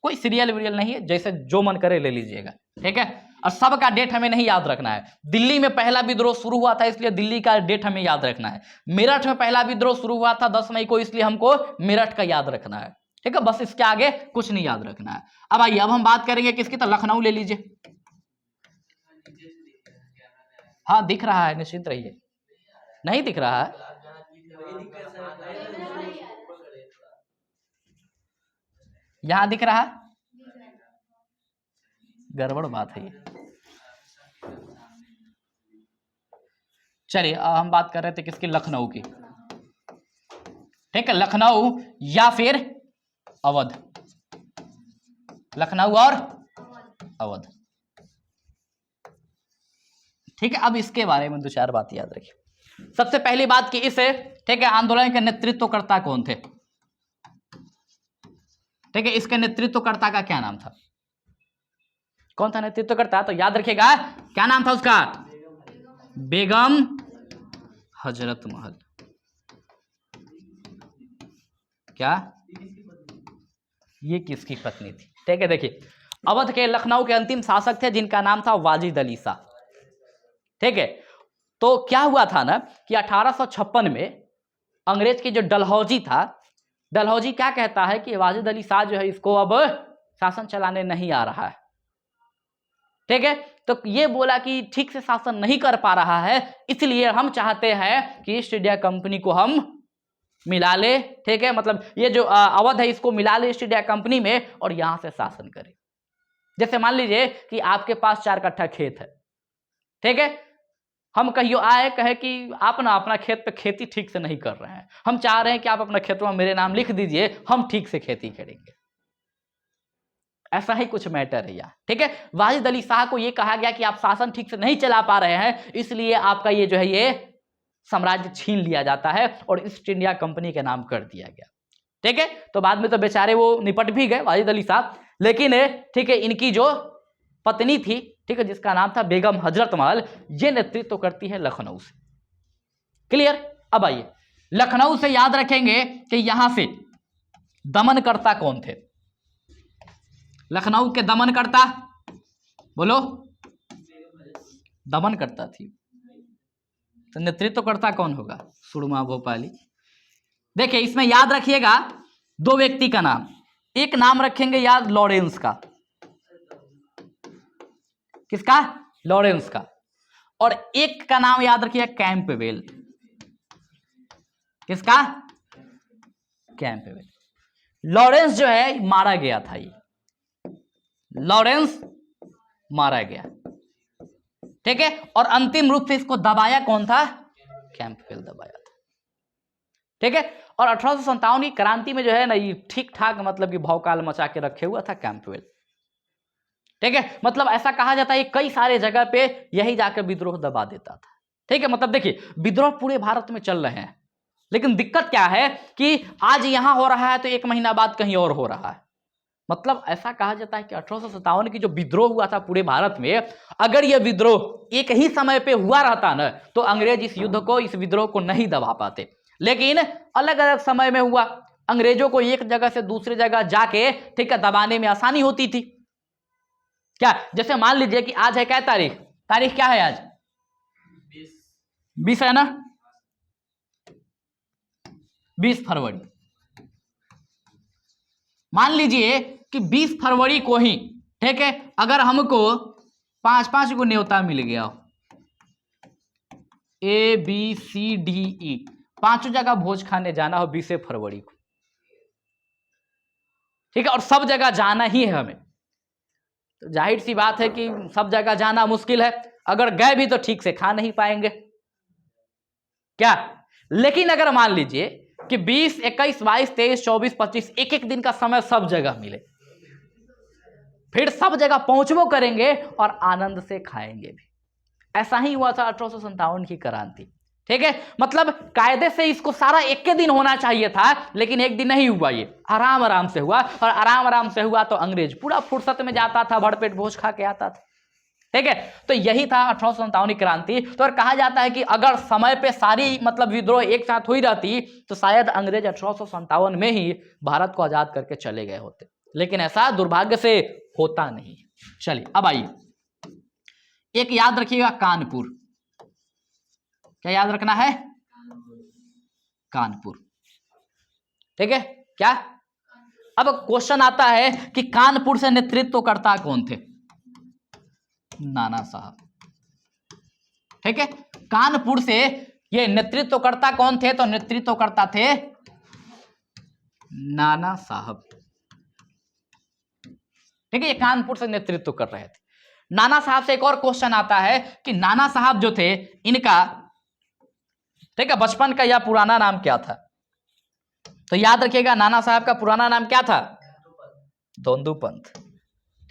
कोई सीरियल वीरियल नहीं है, जैसे जो मन करे ले लीजिएगा, ठीक है। और सबका डेट हमें नहीं याद रखना है। दिल्ली में पहला विद्रोह शुरू हुआ था इसलिए दिल्ली का डेट हमें याद रखना है। मेरठ में पहला विद्रोह शुरू हुआ था 10 मई को, इसलिए हमको मेरठ का याद रखना है, ठीक है। बस इसके आगे कुछ नहीं याद रखना है। अब आइए अब हम बात करेंगे किसकी, तो लखनऊ ले लीजिए, हाँ दिख रहा है, निश्चिंत रहिए। नहीं दिख रहा है? यहां दिख रहा है? गड़बड़ बात है ये। चलिए हम बात कर रहे थे किसकी? लखनऊ की। ठीक है, लखनऊ या फिर अवध। लखनऊ और अवध। ठीक है, अब इसके बारे में दो चार बात याद रखिए। सबसे पहली बात कि इस ठीक है आंदोलन के नेतृत्वकर्ता कौन थे? ठीक है, इसके नेतृत्वकर्ता का क्या नाम था? कौन था नेतृत्वकर्ता? तो याद रखिएगा, क्या नाम था उसका? बेगम हजरत महल। क्या? ये किसकी पत्नी थी? ठीक है, देखिए अवध के लखनऊ के अंतिम शासक थे जिनका नाम था वाजिद अली शाह। ठीक है, तो क्या हुआ था ना कि 1856 में अंग्रेज की जो डलहौजी था, डलहौजी क्या कहता है कि वाजिद अली शाह जो है इसको अब शासन चलाने नहीं आ रहा है। ठीक है, तो ये बोला कि ठीक से शासन नहीं कर पा रहा है, इसलिए हम चाहते हैं कि ईस्ट इंडिया कंपनी को हम मिला ले। ठीक है, मतलब ये जो अवध है इसको मिला ले ईस्ट इंडिया कंपनी में और यहां से शासन करे। जैसे मान लीजिए कि आपके पास 4 कट्ठा खेत है। ठीक है, हम कहियो आए कहे कि आप ना अपना खेत पे खेती ठीक से नहीं कर रहे हैं, हम चाह रहे हैं कि आप अपना खेत में मेरे नाम लिख दीजिए, हम ठीक से खेती करेंगे। ऐसा ही कुछ मैटर है यार। ठीक है, वाजिद अली शाह को यह कहा गया कि आप शासन ठीक से नहीं चला पा रहे हैं, इसलिए आपका ये जो है ये साम्राज्य छीन लिया जाता है और ईस्ट इंडिया कंपनी के नाम कर दिया गया। ठीक है, तो बाद में तो बेचारे वो निपट भी गए वाजिद अली शाह, लेकिन ठीक है इनकी जो पत्नी थी, ठीक है, जिसका नाम था बेगम हजरत महल, ये नेतृत्व करती है लखनऊ से। क्लियर? अब आइए लखनऊ से याद रखेंगे कि यहां से दमनकर्ता कौन थे? लखनऊ के दमनकर्ता बोलो। दमनकर्ता थी, तो नेतृत्वकर्ता कौन होगा? सुरमा भोपाली। देखिए इसमें याद रखिएगा 2 व्यक्ति का नाम। एक नाम रखेंगे याद लॉरेंस का। किसका? लॉरेंस का। और एक का नाम याद रखिएगा कैंपबेल। किसका? कैंपबेल। लॉरेंस जो है मारा गया था, ये लॉरेंस मारा गया। ठीक है, और अंतिम रूप से इसको दबाया कौन था? कैंपबेल दबाया था। ठीक है, और 1857 की क्रांति में जो है ना ये ठीक ठाक मतलब कि भौकाल मचा के रखे हुआ था कैंपबेल। ठीक है, मतलब ऐसा कहा जाता है कई सारे जगह पे यही जाकर विद्रोह दबा देता था। ठीक है, मतलब देखिए विद्रोह पूरे भारत में चल रहे हैं, लेकिन दिक्कत क्या है कि आज यहां हो रहा है तो 1 महीना बाद कहीं और हो रहा है। मतलब ऐसा कहा जाता है कि 1857 की जो विद्रोह हुआ था पूरे भारत में, अगर यह विद्रोह एक ही समय पे हुआ रहता ना तो अंग्रेज इस युद्ध को, इस विद्रोह को नहीं दबा पाते। लेकिन अलग अलग समय में हुआ, अंग्रेजों को एक जगह से दूसरी जगह जाके ठीक है दबाने में आसानी होती थी। क्या? जैसे मान लीजिए कि आज है क्या तारीख? तारीख क्या है आज? 20 है ना, 20 फरवरी। मान लीजिए कि 20 फरवरी को ही ठीक है अगर हमको 5-5 को न्योता मिल गया हो, ABCDE 5 जगह भोज खाने जाना हो 20 फरवरी को। ठीक है, और सब जगह जाना ही है हमें, तो जाहिर सी बात है कि सब जगह जाना मुश्किल है, अगर गए भी तो ठीक से खा नहीं पाएंगे। क्या? लेकिन अगर मान लीजिए कि 20, 21, 22, 23, 24, 25 एक दिन का समय सब जगह मिले, फिर सब जगह पहुंचबो करेंगे और आनंद से खाएंगे भी। ऐसा ही हुआ था 1857 की क्रांति। ठीक है, मतलब कायदे से इसको सारा एक दिन होना चाहिए था, लेकिन एक दिन नहीं हुआ, ये आराम आराम से हुआ, और आराम आराम से हुआ तो अंग्रेज पूरा फुर्सत में जाता था, भरपेट भोज खा के आता था। ठीक है, तो यही था 1857 की क्रांति। तो और कहा जाता है कि अगर समय पे सारी मतलब विद्रोह एक साथ हुई रहती तो शायद अंग्रेज 1857 में ही भारत को आजाद करके चले गए होते, लेकिन ऐसा दुर्भाग्य से होता नहीं। चलिए अब आइए, एक याद रखिएगा कानपुर। क्या याद रखना है? कानपुर। ठीक है, क्या? अब क्वेश्चन आता है कि कानपुर से नेतृत्व करता कौन थे? नाना साहब। ठीक है, कानपुर से ये नेतृत्वकर्ता कौन थे? तो नेतृत्वकर्ता थे नाना साहब। ठीक है, ये कानपुर से नेतृत्व कर रहे थे। नाना साहब से एक और क्वेश्चन आता है कि नाना साहब जो थे इनका, ठीक है, बचपन का या पुराना नाम क्या था? तो याद रखिएगा, नाना साहब का पुराना नाम क्या था? धोंदू पंत।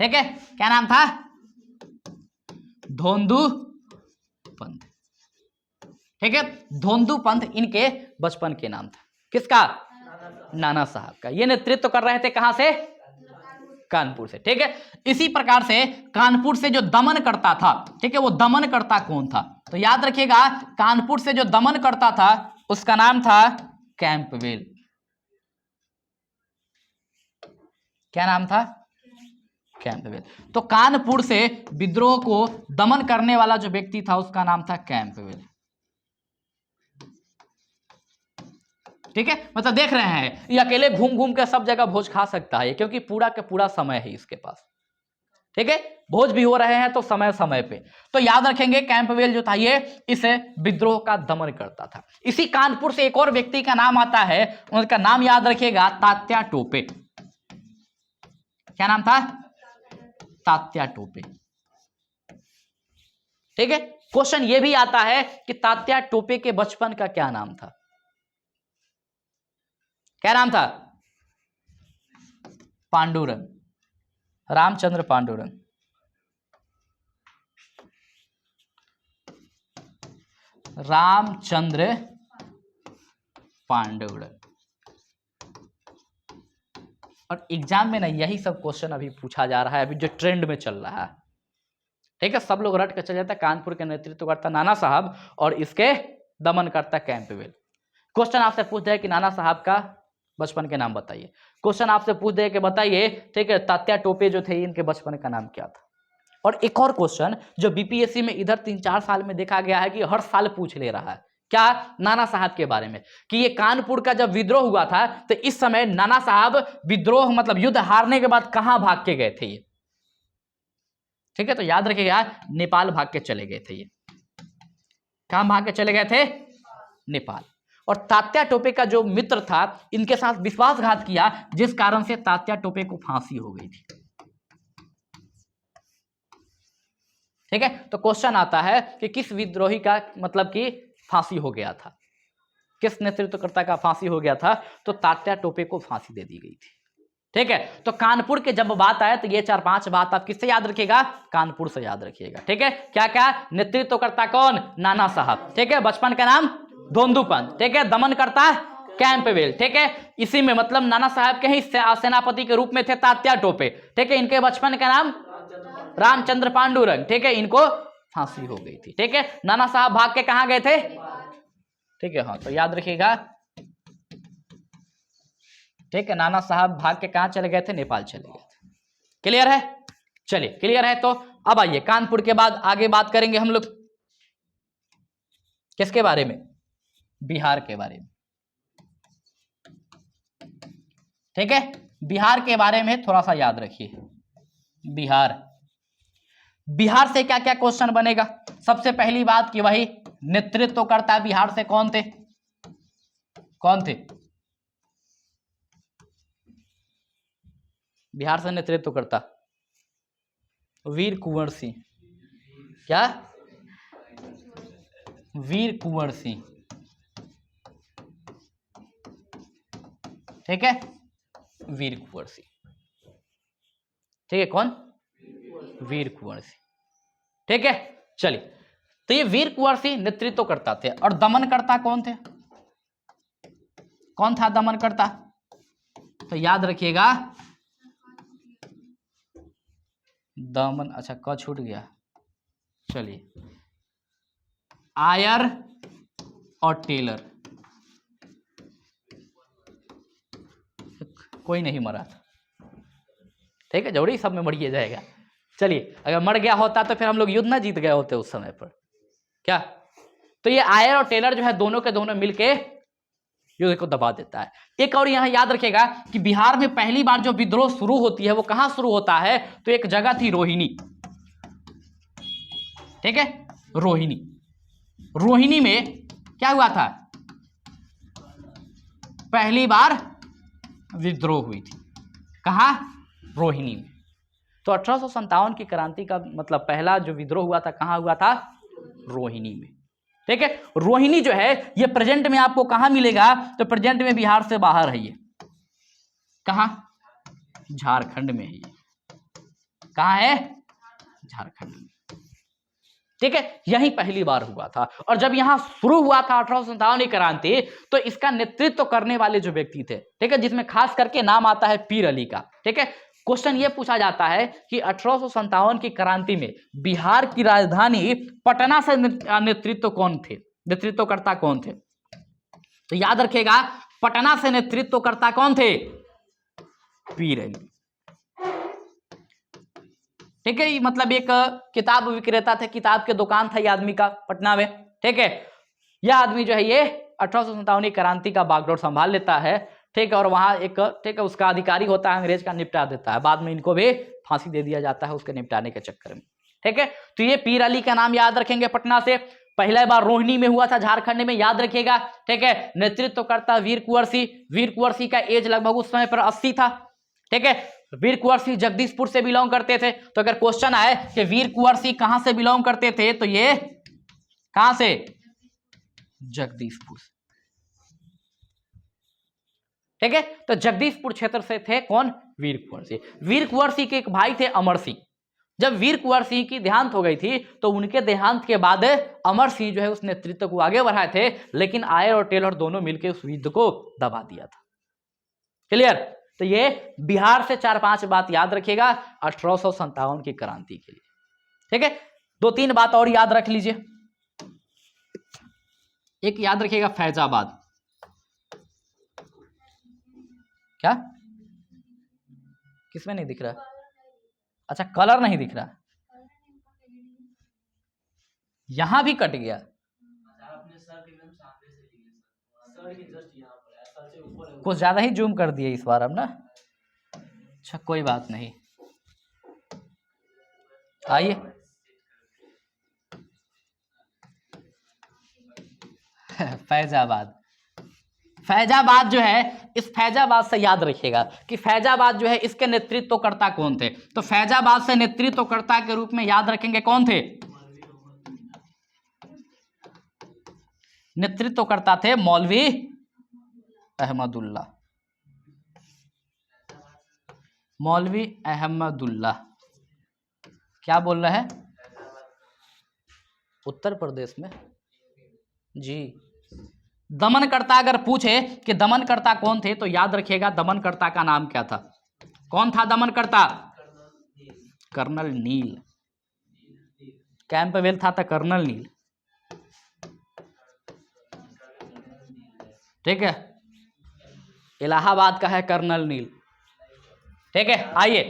ठीक है, क्या नाम था? धोंदू पंत। ठीक है, धोंदू पंत इनके बचपन के नाम था। किसका? नाना साहब का। ये नेतृत्व कर रहे थे कहां से? कानपुर से। ठीक है, इसी प्रकार से कानपुर से जो दमन करता था, ठीक है, वो दमन करता कौन था? तो याद रखिएगा, कानपुर से जो दमन करता था उसका नाम था कैंपबेल। क्या नाम था? कैंपबेल। तो कानपुर से विद्रोह को दमन करने वाला जो व्यक्ति था उसका नाम था कैंपबेल। ठीक है, मतलब देख रहे हैं ये अकेले घूम घूम के सब जगह भोज खा सकता है, क्योंकि पूरा का पूरा समय है इसके पास। ठीक है, भोज भी हो रहे हैं तो समय समय पे। तो याद रखेंगे, कैंपबेल जो था ये इस विद्रोह का दमन करता था। इसी कानपुर से एक और व्यक्ति का नाम आता है, उनका नाम याद रखिएगा, तात्या टोपे। क्या नाम था? तात्या टोपे। ठीक है, क्वेश्चन ये भी आता है कि तात्या टोपे के बचपन का क्या नाम था? क्या नाम था? पांडुरंग, रामचंद्र पांडुरंग। रामचंद्र पांडुरंग। और एग्जाम में ना यही सब क्वेश्चन अभी पूछा जा रहा है, अभी जो ट्रेंड में चल रहा है। ठीक है, सब लोग रट के चल जाता है, कानपुर के नेतृत्व करता नाना साहब और इसके दमन करता कैंपबेल। क्वेश्चन आपसे पूछ दे कि नाना साहब का बचपन के नाम बताइए। क्वेश्चन आपसे पूछ दे कि बताइए, ठीक है, तात्या टोपे जो थे इनके बचपन का नाम क्या था? और एक और क्वेश्चन जो बीपीएससी में इधर 3-4 साल में देखा गया है कि हर साल पूछ ले रहा है, क्या? नाना साहब के बारे में, कि ये कानपुर का जब विद्रोह हुआ था तो इस समय नाना साहब विद्रोह मतलब युद्ध हारने के बाद कहां भाग के गए थे ये? ठीक है, तो याद रखिएगा, नेपाल भाग के चले गए थे ये। कहां भाग के चले गए थे? नेपाल। और तात्या टोपे का जो मित्र था इनके साथ विश्वासघात किया, जिस कारण से तात्या टोपे को फांसी हो गई थी। ठीक है, तो क्वेश्चन आता है कि किस विद्रोही का मतलब कि फांसी हो गया था, किस नेतृत्वकर्ता का फांसी हो गया था? तो तात्या टोपे को फांसी दे दी गई थी। ठीक है, तो कानपुर के जब बात आए तो ये 4-5 बात आप किससे याद रखिएगा? कानपुर से याद रखिएगा। ठीक है, क्या क्या? नेतृत्वकर्ता कौन? नाना साहब। ठीक है, बचपन का नाम धोंदू पंत। ठीक है, दमन करता कैंपबेल। ठीक है, इसी में मतलब नाना साहब के ही सेनापति के रूप में थे तात्या टोपे। ठीक है, इनके बचपन का नाम रामचंद्र पांडुरंग। ठीक है, इनको फांसी हो गई थी। ठीक है, नाना साहब भाग के कहां गए थे? ठीक है, हाँ, तो याद रखिएगा। ठीक है, नाना साहब भाग के कहां चले गए थे? नेपाल चले गए थे। क्लियर है? चलिए, क्लियर है। तो अब आइए, कानपुर के बाद आगे बात करेंगे हम लोग किसके बारे में? बिहार के बारे में। ठीक है, बिहार के बारे में थोड़ा सा याद रखिए। बिहार, बिहार से क्या क्या क्वेश्चन बनेगा? सबसे पहली बात कि वही नेतृत्व करता बिहार से कौन थे? कौन थे बिहार से नेतृत्व करता? वीर कुंवर सिंह। क्या? वीर कुंवर सिंह। ठीक है, वीर कुंवर सिंह। ठीक है, कौन? वीर कुंवर सिंह। ठीक है, चलिए, तो ये वीर कुंवर सिंह नेतृत्व करता थे। और दमन करता कौन थे? कौन था दमन करता? तो याद रखिएगा, दमन, अच्छा क छूट गया, चलिए, आयर और टेलर। कोई नहीं मरा था। ठीक है, जरूरी सब में मरिए जाएगा। चलिए, अगर मर गया होता तो फिर हम लोग युद्ध ना जीत गए होते उस समय पर। क्या? तो ये आयर और टेलर जो है दोनों के दोनों मिलके युद्ध को दबा देता है। एक और यहां याद रखेगा कि बिहार में पहली बार जो विद्रोह शुरू होती है वो कहां शुरू होता है? तो एक जगह थी रोहिणी। ठीक है, रोहिणी। रोहिणी में क्या हुआ था, पहली बार विद्रोह हुई थी। कहाँ, रोहिणी में। तो 1857 की क्रांति का मतलब पहला जो विद्रोह हुआ था कहाँ हुआ था, रोहिणी में। ठीक है, रोहिणी जो है ये प्रेजेंट में आपको कहाँ मिलेगा, तो प्रेजेंट में बिहार से बाहर है ये। कहाँ, झारखंड में है ये। कहाँ है, झारखंड में। ठीक है, यही पहली बार हुआ था। और जब यहां शुरू हुआ था 1857 की क्रांति, तो इसका नेतृत्व करने वाले जो व्यक्ति थे, ठीक है, जिसमें खास करके नाम आता है पीर अली का। ठीक है, क्वेश्चन ये पूछा जाता है कि 1857 की क्रांति में बिहार की राजधानी पटना से नेतृत्व कौन थे, नेतृत्वकर्ता कौन थे। तो याद रखिएगा, पटना से नेतृत्वकर्ता कौन थे, पीर अली। ठीक है, मतलब एक किताब विक्रेता थे, किताब के दुकान था ये आदमी का पटना में। ठीक है, यह आदमी जो है ये 1857 की क्रांति का बागडोर संभाल लेता है। ठीक है, और वहां एक, ठीक है, उसका अधिकारी होता है, अंग्रेज का निपटा देता है। बाद में इनको भी फांसी दे दिया जाता है उसके निपटाने के चक्कर में। ठीक है, तो ये पीर अली का नाम याद रखेंगे। पटना से पहला बार रोहिणी में हुआ था, झारखंड में, याद रखिएगा। ठीक है, नेतृत्वकर्ता वीर कुंवर सिंह। वीर कुंवर सिंह का एज लगभग उस समय पर 80 था। ठीक है, वीर कुंवर सिंह जगदीशपुर से बिलोंग करते थे। तो अगर क्वेश्चन आए कि वीर कुंवर सिंह कहां से बिलोंग करते थे, तो ये कहां से, जगदीशपुर से। ठीक है, तो जगदीशपुर क्षेत्र से थे कौन, वीर कुंवर सिंह। वीर कुंवर सिंह के एक भाई थे अमर सिंह। जब वीर कुंवर सिंह की देहांत हो गई थी, तो उनके देहांत के बाद अमर सिंह जो है उस नेतृत्व को आगे बढ़ाए थे, लेकिन आयर और टेलर दोनों मिलकर उस युद्ध को दबा दिया था। क्लियर। तो ये बिहार से 4-5 बात याद रखिएगा 1857 की क्रांति के लिए। ठीक है, 2-3 बात और याद रख लीजिए। एक याद रखिएगा फैजाबाद। क्या, किसमें नहीं दिख रहा, अच्छा कलर नहीं दिख रहा, यहां भी कट गया। कुछ ज्यादा ही जूम कर दिए इस बार अब ना। अच्छा कोई बात नहीं, आइए फैजाबाद। फैजाबाद जो है, इस फैजाबाद से याद रखिएगा कि फैजाबाद जो है इसके नेतृत्वकर्ता कौन थे। तो फैजाबाद से नेतृत्वकर्ता के रूप में याद रखेंगे कौन थे, नेतृत्वकर्ता थे मौलवी अहमदुल्ला। मौलवी अहमदुल्ला क्या बोल रहे हैं, उत्तर प्रदेश में जी। दमनकर्ता अगर पूछे कि दमनकर्ता कौन थे, तो याद रखिएगा दमनकर्ता का नाम क्या था। कौन था दमनकर्ता, कर्नल नील। कैंपबेल था तो कर्नल नील। ठीक है, इलाहाबाद का है कर्नल नील। ठीक है, आइए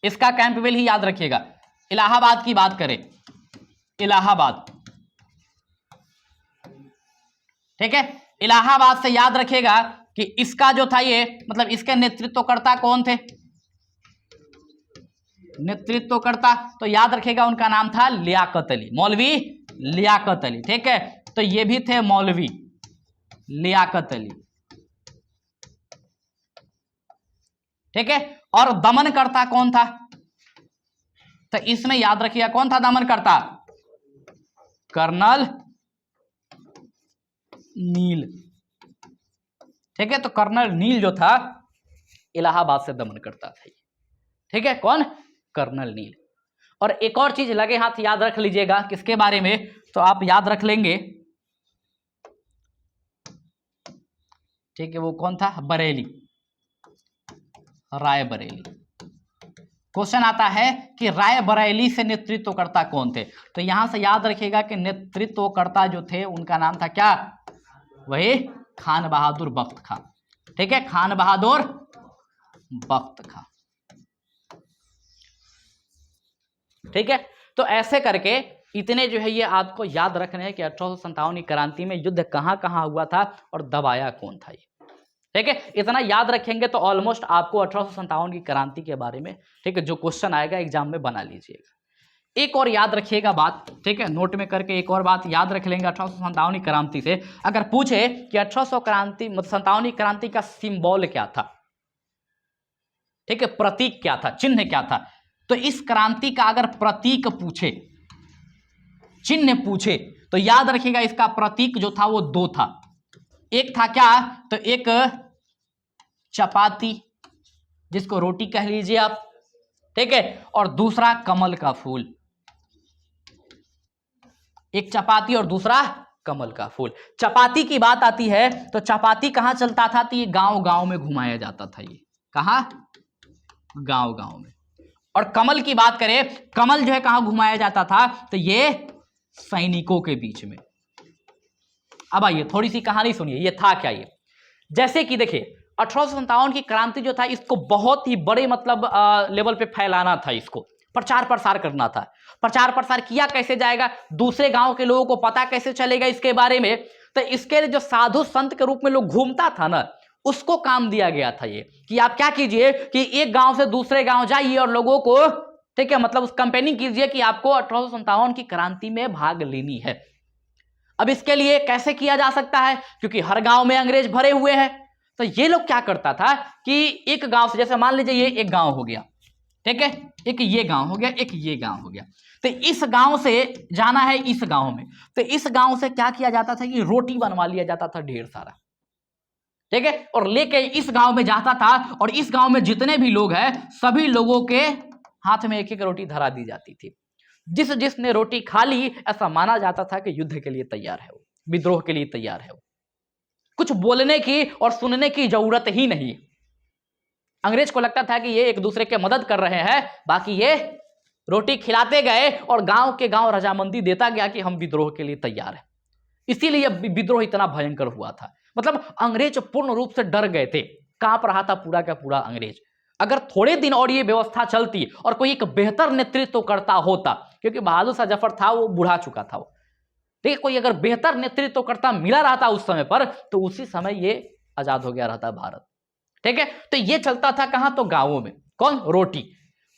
इसका कैंपबेल ही याद रखिएगा। इलाहाबाद की बात करें, इलाहाबाद। ठीक है, इलाहाबाद से याद रखिएगा कि इसका जो था ये, मतलब इसके नेतृत्वकर्ता कौन थे, नेतृत्वकर्ता, तो याद रखिएगा उनका नाम था लियाकत अली, मौलवी लियाकत अली। ठीक है, तो ये भी थे मौलवी लियाकत अली। ठीक है, और दमनकर्ता कौन था, तो इसमें याद रखिएगा कौन था दमनकर्ता, कर्नल नील। ठीक है, तो कर्नल नील जो था इलाहाबाद से दमनकर्ता था। ठीक है, कौन, कर्नल नील। और एक और चीज लगे हाथ याद रख लीजिएगा किसके बारे में, तो आप याद रख लेंगे, ठीक है, वो कौन था, बरेली, राय बरेली। क्वेश्चन आता है कि राय बरेली से नेतृत्वकर्ता कौन थे, तो यहां से याद रखिएगा कि नेतृत्वकर्ता जो थे उनका नाम था क्या, वही खान बहादुर बख्त खां। ठीक है, खान बहादुर बख्त खां। ठीक है, तो ऐसे करके इतने जो है ये आपको याद रखने हैं कि 1857 की क्रांति में युद्ध कहां कहां हुआ था और दबाया कौन था ये। ठीक है, इतना याद रखेंगे तो ऑलमोस्ट आपको 1857 की क्रांति के बारे में, ठीक है, जो क्वेश्चन आएगा एग्जाम में बना लीजिएगा। एक और याद रखिएगा बात, ठीक है, नोट में करके एक और बात याद रख लेंगे 1857 की क्रांति से। अगर पूछे कि 1857 क्रांति का सिंबल क्या था, ठीक है, प्रतीक क्या था, चिन्ह क्या था, तो इस क्रांति का अगर प्रतीक पूछे, चिन्ह पूछे, तो याद रखिएगा इसका प्रतीक जो था वो दो था। एक था क्या, तो एक चपाती, जिसको रोटी कह लीजिए आप, ठीक है, और दूसरा कमल का फूल। एक चपाती और दूसरा कमल का फूल। चपाती की बात आती है तो चपाती कहां चलता था, तो ये गांव गांव में घुमाया जाता था, ये कहां, गांव गांव में। और कमल की बात करें, कमल जो है कहां घुमाया जाता था, तो ये सैनिकों के बीच में। अब आइए थोड़ी सी कहानी सुनिए, ये था क्या, ये जैसे कि देखिए 1857 की क्रांति जो था इसको बहुत ही बड़े मतलब लेवल पे फैलाना था, इसको प्रचार प्रसार करना था। प्रचार प्रसार किया कैसे जाएगा, दूसरे गांव के लोगों को पता कैसे चलेगा इसके बारे में, तो इसके लिए जो साधु संत के रूप में लोग घूमता था ना, उसको काम दिया गया था ये कि आप क्या कीजिए कि एक गांव से दूसरे गांव जाइए और लोगों को, ठीक है, मतलब उस कैंपेनिंग कीजिए कि आपको 1857 की क्रांति में भाग लेनी है। अब इसके लिए कैसे किया जा सकता है, क्योंकि हर गांव में अंग्रेज भरे हुए हैं, तो ये लोग क्या करता था कि एक गांव से, जैसे मान लीजिए ये एक गांव हो गया, ठीक है, एक ये गांव हो गया, एक ये गांव हो गया, तो इस गांव से जाना है इस गांव में, तो इस गांव से क्या किया जाता था कि रोटी बनवा लिया जाता था ढेर सारा, ठीक है, और लेके इस गांव में जाता था, और इस गांव में जितने भी लोग हैं सभी लोगों के हाथ में एक एक रोटी धरा दी जाती थी। जिस जिसने रोटी खा ली, ऐसा माना जाता था कि युद्ध के लिए तैयार है वो, विद्रोह के लिए तैयार है वो। कुछ बोलने की और सुनने की जरूरत ही नहीं। अंग्रेज को लगता था कि ये एक दूसरे के मदद कर रहे हैं, बाकी ये रोटी खिलाते गए और गांव के गांव रजामंदी देता गया कि हम विद्रोह के लिए तैयार हैं। इसीलिए विद्रोह इतना भयंकर हुआ था। मतलब अंग्रेज पूर्ण रूप से डर गए थे, कांप रहा था पूरा का पूरा अंग्रेज। अगर थोड़े दिन और ये व्यवस्था चलती और कोई एक बेहतर नेतृत्व करता होता, क्योंकि बहादुर शाह जफर था वो बुढ़ा चुका था वो, ठीक है, कोई अगर बेहतर नेतृत्व करता मिला रहता उस समय पर, तो उसी समय ये आजाद हो गया रहता भारत, ठीक है। तो ये चलता था कहां, तो गांवों में। कौन, रोटी।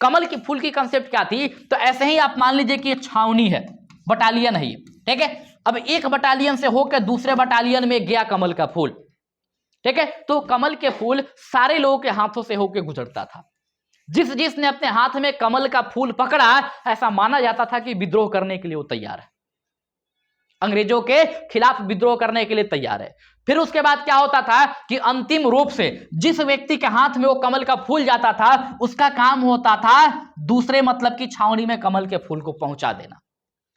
कमल की फूल की कंसेप्ट क्या थी, तो ऐसे ही आप मान लीजिए कि ये छावनी है, बटालियन है ये, ठीक है। अब एक बटालियन से होकर दूसरे बटालियन में गया कमल का फूल, ठीक है, तो कमल के फूल सारे लोगों के हाथों से होकर गुजरता था। जिस जिसने अपने हाथ में कमल का फूल पकड़ा, ऐसा माना जाता था कि विद्रोह करने के लिए वो तैयार है, अंग्रेजों के खिलाफ विद्रोह करने के लिए तैयार है। फिर उसके बाद क्या होता था कि अंतिम रूप से जिस व्यक्ति के हाथ में वो कमल का फूल जाता था, उसका काम होता था दूसरे मतलब की छावनी में कमल के फूल को पहुंचा देना।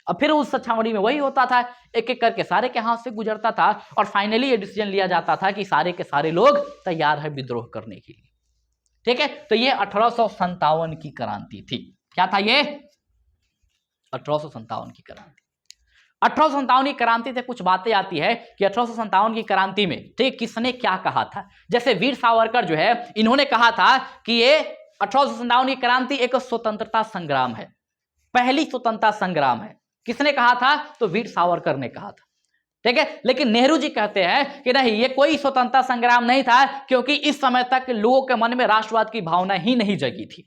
अब फिर उस छावनी में वही होता था, एक एक करके सारे के हाथ से गुजरता था, और फाइनली ये डिसीजन लिया जाता था कि सारे के सारे लोग तैयार है विद्रोह करने के लिए, ठीक है। तो ये 1857 की क्रांति थी। क्या था ये, 1857 की क्रांति। 1857 की क्रांति से कुछ बातें आती है कि 1857 की क्रांति में ठीक किसने क्या कहा था। जैसे वीर सावरकर जो है, इन्होंने कहा था कि ये 1857 की क्रांति एक स्वतंत्रता संग्राम है, पहली स्वतंत्रता संग्राम है। किसने कहा था, तो वीर सावरकर ने कहा था, ठीक है। लेकिन नेहरू जी कहते हैं कि नहीं, ये कोई स्वतंत्रता संग्राम नहीं था, क्योंकि इस समय तक लोगों के मन में राष्ट्रवाद की भावना ही नहीं जगी थी,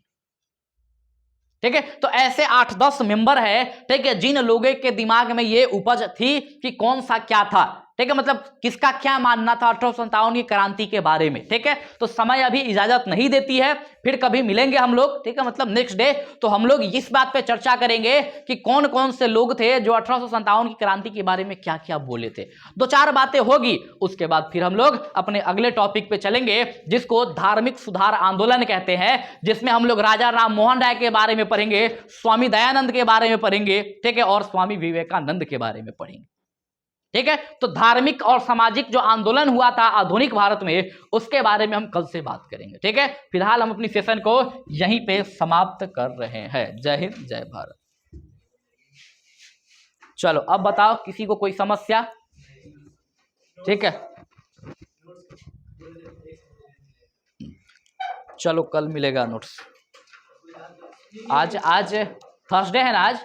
ठीक है। तो ऐसे 8-10 मेंबर है, ठीक है, जिन लोगों के दिमाग में ये उपज थी कि कौन सा क्या था, ठीक है, मतलब किसका क्या मानना था 1857 की क्रांति के बारे में, ठीक है। तो समय अभी इजाजत नहीं देती है, फिर कभी मिलेंगे हम लोग, ठीक है, मतलब नेक्स्ट डे, तो हम लोग इस बात पे चर्चा करेंगे कि कौन कौन से लोग थे जो 1857 की क्रांति के बारे में क्या क्या बोले थे। 2-4 बातें होगी, उसके बाद फिर हम लोग अपने अगले टॉपिक पे चलेंगे, जिसको धार्मिक सुधार आंदोलन कहते हैं, जिसमें हम लोग राजा राम मोहन राय के बारे में पढ़ेंगे, स्वामी दयानंद के बारे में पढ़ेंगे, ठीक है, और स्वामी विवेकानंद के बारे में पढ़ेंगे, ठीक है। तो धार्मिक और सामाजिक जो आंदोलन हुआ था आधुनिक भारत में, उसके बारे में हम कल से बात करेंगे, ठीक है। फिलहाल हम अपनी सेशन को यहीं पे समाप्त कर रहे हैं। जय हिंद, जय भारत। चलो अब बताओ, किसी को कोई समस्या, ठीक है। चलो कल मिलेगा नोट्स। आज थर्सडे है ना, आज,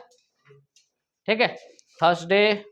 ठीक है, थर्सडे